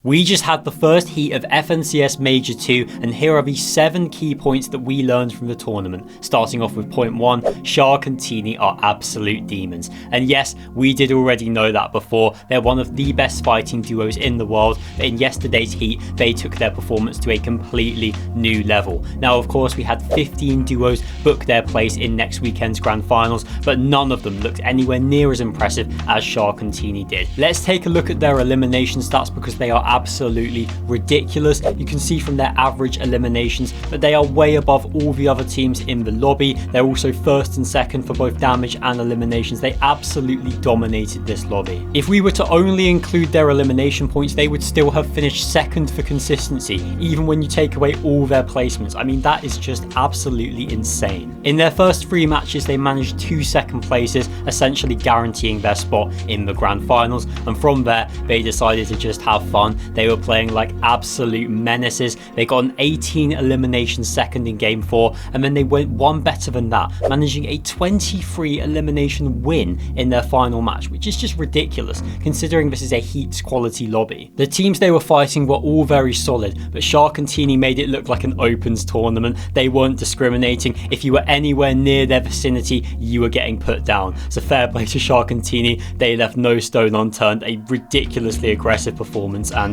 We just had the first heat of FNCS Major 2, and here are the 7 key points that we learned from the tournament. Starting off with point 1, Shxrk and T3eny are absolute demons. And yes, we did already know that before. They're one of the best fighting duos in the world, but in yesterday's heat, they took their performance to a completely new level. Now, of course, we had 15 duos book their place in next weekend's grand finals, but none of them looked anywhere near as impressive as Shxrk and T3eny did. Let's take a look at their elimination stats because they are absolutely ridiculous. You can see from their average eliminations that they are way above all the other teams in the lobby. They're also first and second for both damage and eliminations. They absolutely dominated this lobby. If we were to only include their elimination points, they would still have finished second for consistency, even when you take away all their placements. I mean, that is just absolutely insane. In their first 3 matches, they managed 2 second places, essentially guaranteeing their spot in the grand finals, and from there they decided to just have fun. They were playing like absolute menaces. They got an 18 elimination second in game 4, and then they went one better than that, managing a 23 elimination win in their final match, which is just ridiculous considering this is a heat quality lobby. The teams they were fighting were all very solid, but Shxrk and T3eny made it look like an opens tournament. They weren't discriminating. If you were anywhere near their vicinity, you were getting put down. So fair play to Shxrk and T3eny. They left no stone unturned. A ridiculously aggressive performance, and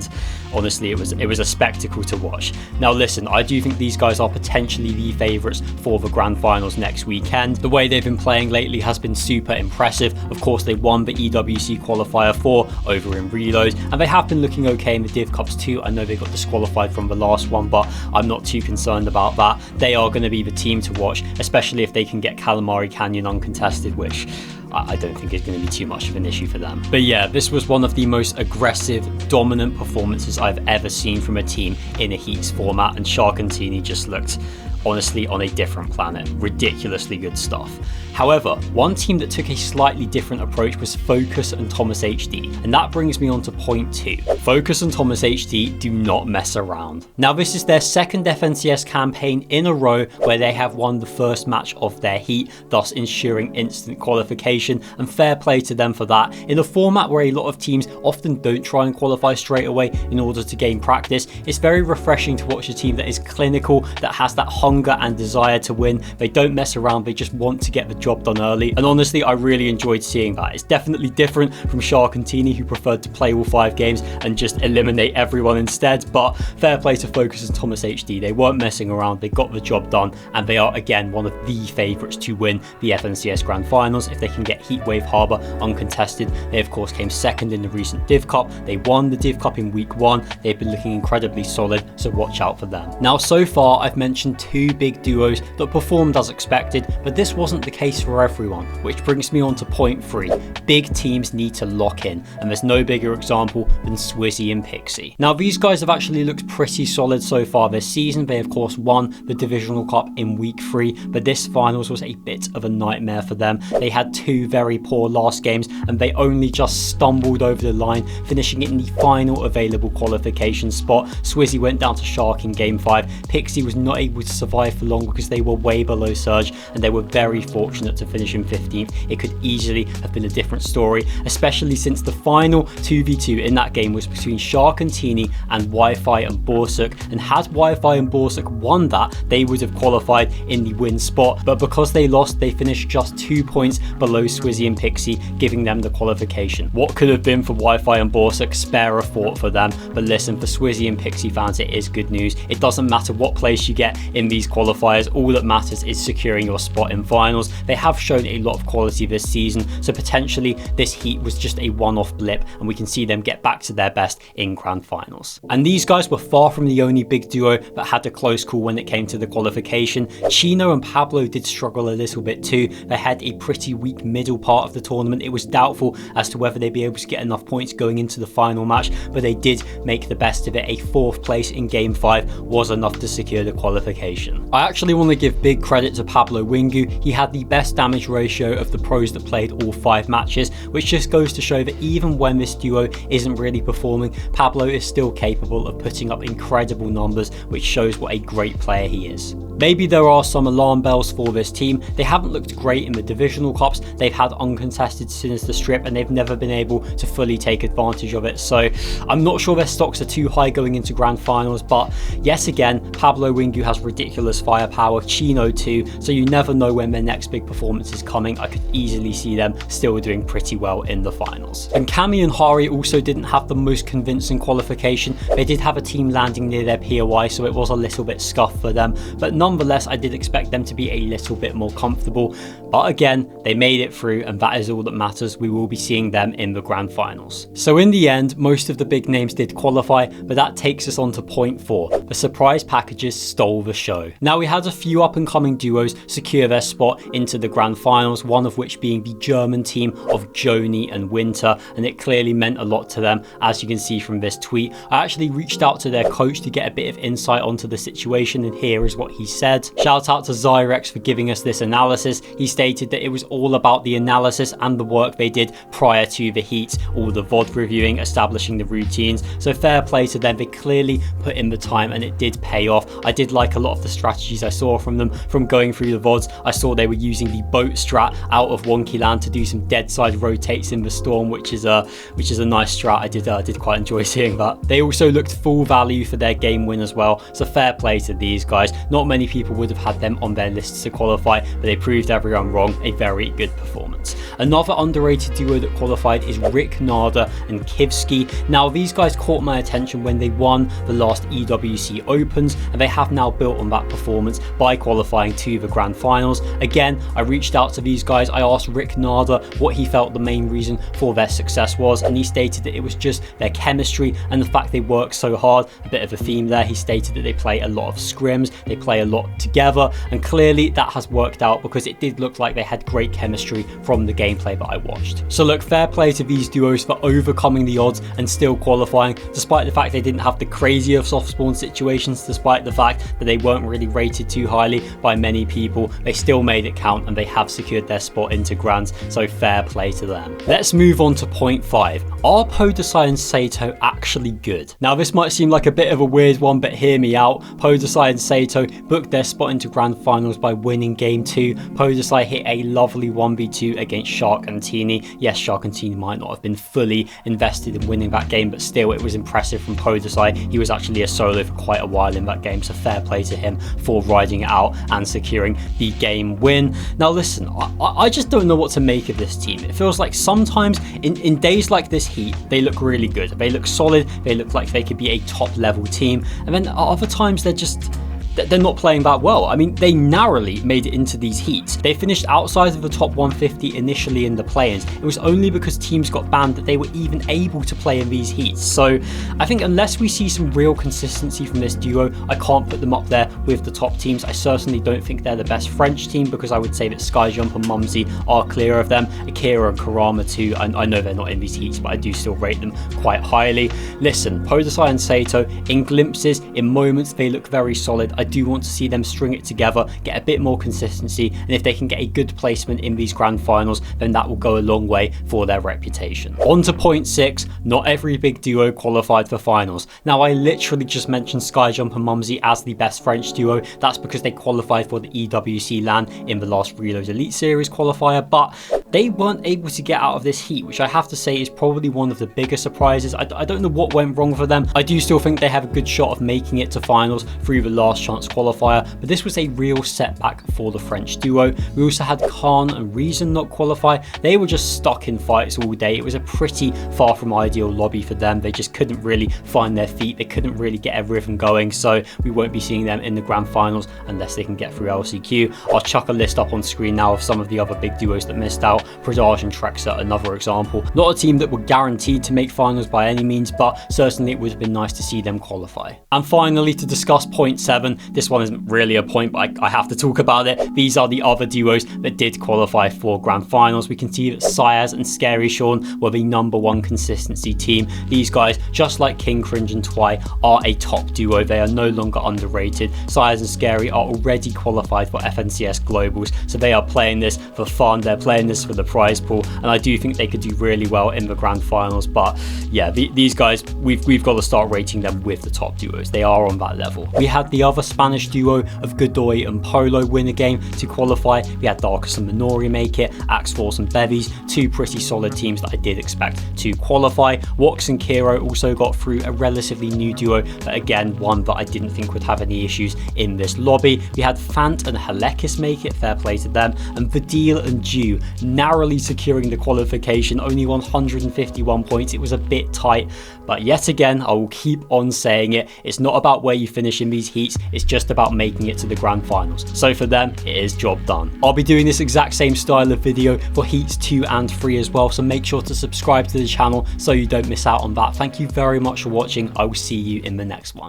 honestly it was a spectacle to watch. Now listen, I do think these guys are potentially the favourites for the grand finals next weekend. The way they've been playing lately has been super impressive. Of course, they won the EWC qualifier 4 over in Reload, and they have been looking okay in the Div Cups too. I know they got disqualified from the last one, but I'm not too concerned about that. They are going to be the team to watch, especially if they can get Calamari Canyon uncontested, which I don't think is going to be too much of an issue for them. But yeah, this was one of the most aggressive, dominant performances I've ever seen from a team in a heats format, and Shxrk and T3eny just looked honestly on a different planet. Ridiculously good stuff. However, one team that took a slightly different approach was Focus and Thomas HD, and that brings me on to point 2. Focus and Thomas HD do not mess around. Now, this is their second FNCS campaign in a row where they have won the first match of their heat, thus ensuring instant qualification, and fair play to them for that. In a format where a lot of teams often don't try and qualify straight away in order to gain practice, it's very refreshing to watch a team that is clinical, that has that hunger and desire to win. They don't mess around, they just want to get the job done early, and honestly I really enjoyed seeing that. It's definitely different from Shxrk and T3eny, who preferred to play all 5 games and just eliminate everyone instead, but fair play to Focus and Thomas HD. They weren't messing around, they got the job done, and they are again one of the favourites to win the FNCS Grand Finals if they can get Heatwave Harbour uncontested. They of course came second in the recent Div Cup. They won the Div Cup in week 1. They've been looking incredibly solid, so watch out for them. Now, so far I've mentioned 2 big duos that performed as expected, but this wasn't the case for everyone, which brings me on to point 3. Big teams need to lock in, and there's no bigger example than Swizzy and Pixie. Now, these guys have actually looked pretty solid so far this season. They of course won the Divisional Cup in week 3, but this finals was a bit of a nightmare for them. They had 2 very poor last games, and they only just stumbled over the line, finishing in the final available qualification spot. Swizzy went down to Shxrk in game 5. Pixie was not able to survive for long because they were way below Surge, and they were very fortunate to finish in 15th. It could easily have been a different story, especially since the final 2v2 in that game was between Shxrk and T3eny and Wi-Fi and Borsuk, and had Wi-Fi and Borsuk won that, they would have qualified in the win spot, but because they lost, they finished just 2 points below Swizzy and Pixie, giving them the qualification. What could have been for Wi-Fi and Borsuk, spare a thought for them, but listen, for Swizzy and Pixie fans, it is good news. It doesn't matter what place you get in these qualifiers, all that matters is securing your spot in finals. They have shown a lot of quality this season, so potentially this heat was just a one-off blip, and we can see them get back to their best in grand finals. And these guys were far from the only big duo that had a close call when it came to the qualification. Chino and Pablo did struggle a little bit too. They had a pretty weak middle part of the tournament. It was doubtful as to whether they'd be able to get enough points going into the final match, but they did make the best of it. A 4th place in game 5 was enough to secure the qualification. I actually want to give big credit to Pablo Wingu. He had the best damage ratio of the pros that played all 5 matches, which just goes to show that even when this duo isn't really performing, Pablo is still capable of putting up incredible numbers, which shows what a great player he is. Maybe there are some alarm bells for this team. They haven't looked great in the divisional cups. They've had uncontested Sinister Strip and they've never been able to fully take advantage of it. So I'm not sure their stocks are too high going into grand finals, but yet again, Pablo Wingu has ridiculous firepower, Chino too, so you never know when their next big performance is coming. I could easily see them still doing pretty well in the finals. And Cammy and Hari also didn't have the most convincing qualification. They did have a team landing near their POI, so it was a little bit scuffed for them, but nonetheless I did expect them to be a little bit more comfortable. But again, they made it through and that is all that matters. We will be seeing them in the grand finals. So in the end, most of the big names did qualify, but that takes us on to point 4. The surprise packages stole the show. Now we had a few up and coming duos secure their spot into the grand finals, one of which being the German team of Joni and Winter, and it clearly meant a lot to them, as you can see from this tweet. I actually reached out to their coach to get a bit of insight onto the situation, and here is what he said. Shout out to Zyrex for giving us this analysis. He stated that it was all about the analysis and the work they did prior to the heats, all the VOD reviewing, establishing the routines, so fair play to them. They clearly put in the time and it did pay off. I did like a lot of the strategies I saw from them from going through the VODs. I saw they were using the boat strat out of Wonky Land to do some dead side rotates in the storm, which is a nice strat. I did quite enjoy seeing that. They also looked full value for their game win as well, so fair play to these guys. Not many people would have had them on their lists to qualify, but they proved everyone wrong. A very good performance. Another underrated duo that qualified is Rick Nada and Kivski. Now these guys caught my attention when they won the last EWC Opens, and they have now built on that performance by qualifying to the grand finals. Again, I reached out to these guys. I asked Rick Nada what he felt the main reason for their success was, and he stated that it was just their chemistry and the fact they work so hard. A bit of a theme there. He stated that they play a lot of scrims, they play a lot together, and clearly that has worked out because it did look like they had great chemistry from the gameplay that I watched. So look, fair play to these duos for overcoming the odds and still qualifying, despite the fact they didn't have the crazy of soft spawn situations, despite the fact that they weren't really rated too highly by many people. They still made it count and they have secured their spot into grands, so fair play to them. Let's move on to point 5. Are Podasai and Seyyto actually good? Now this might seem like a bit of a weird one, but hear me out. Podasai and Seyyto booked their spot into grand finals by winning game 2. Podasai hit a lovely 1v2 against Shxrk T3eny. Yes, Shxrk T3eny might not have been fully invested in winning that game, but still it was impressive from Podasai. He was actually a solo for quite a while in that game, so fair play to him for riding it out and securing the game win. Now listen, I just don't know what to make of this team. It feels like sometimes in days like this heat, they look really good. They look solid. They look like they could be a top level team. And then other times they're not playing that well. I mean, they narrowly made it into these heats. They finished outside of the top 150 initially in the play-ins. It was only because teams got banned that they were even able to play in these heats. So I think unless we see some real consistency from this duo, I can't put them up there with the top teams. I certainly don't think they're the best French team, because I would say that Skyjump and Mumsy are clear of them. Akira and Karama too. I know they're not in these heats, but I do still rate them quite highly. Listen, Podasai and Seyyto, in glimpses, in moments, they look very solid. I do want to see them string it together, get a bit more consistency, and if they can get a good placement in these grand finals, then that will go a long way for their reputation. On to point 6, not every big duo qualified for finals. Now I literally just mentioned Skyjump and Mumsy as the best French duo. That's because they qualified for the EWC LAN in the last Reload Elite Series qualifier, but they weren't able to get out of this heat, which I have to say is probably one of the bigger surprises. I don't know what went wrong for them. I do still think they have a good shot of making it to finals through the last chance qualifier, but this was a real setback for the French duo. We also had Khan and Reason not qualify. They were just stuck in fights all day. It was a pretty far from ideal lobby for them. They just couldn't really find their feet. They couldn't really get a rhythm going, so we won't be seeing them in the grand finals unless they can get through LCQ. I'll chuck a list up on screen now of some of the other big duos that missed out. Pradaj and Trexa, another example. Not a team that were guaranteed to make finals by any means, but certainly it would have been nice to see them qualify. And finally, to discuss point 7, this one isn't really a point, but I have to talk about it. These are the other duos that did qualify for grand finals. We can see that Syaz and Scary Sean were the #1 consistency team. These guys, just like King Cringe and Twy, are a top duo. They are no longer underrated. Syaz and Scary are already qualified for FNCS Globals, so they are playing this for fun. They're playing this for the prize pool, and I do think they could do really well in the grand finals. But yeah, these guys, we've got to start rating them with the top duos. They are on that level. We had the other Spanish duo of Godoy and Polo win a game to qualify. We had Darkus and Minori make it, Axe Force and Bevies, two pretty solid teams that I did expect to qualify. Wox and Kiro also got through, a relatively new duo, but again, one that I didn't think would have any issues in this lobby. We had Fant and Halekis make it, fair play to them, and Vidil and Ju narrowly securing the qualification, only 151 points. It was a bit tight, but yet again, I will keep on saying it, it's not about where you finish in these heats, it's just about making it to the grand finals. So for them, it is job done. I'll be doing this exact same style of video for heats 2 and 3 as well, so make sure to subscribe to the channel so you don't miss out on that. Thank you very much for watching. I will see you in the next one.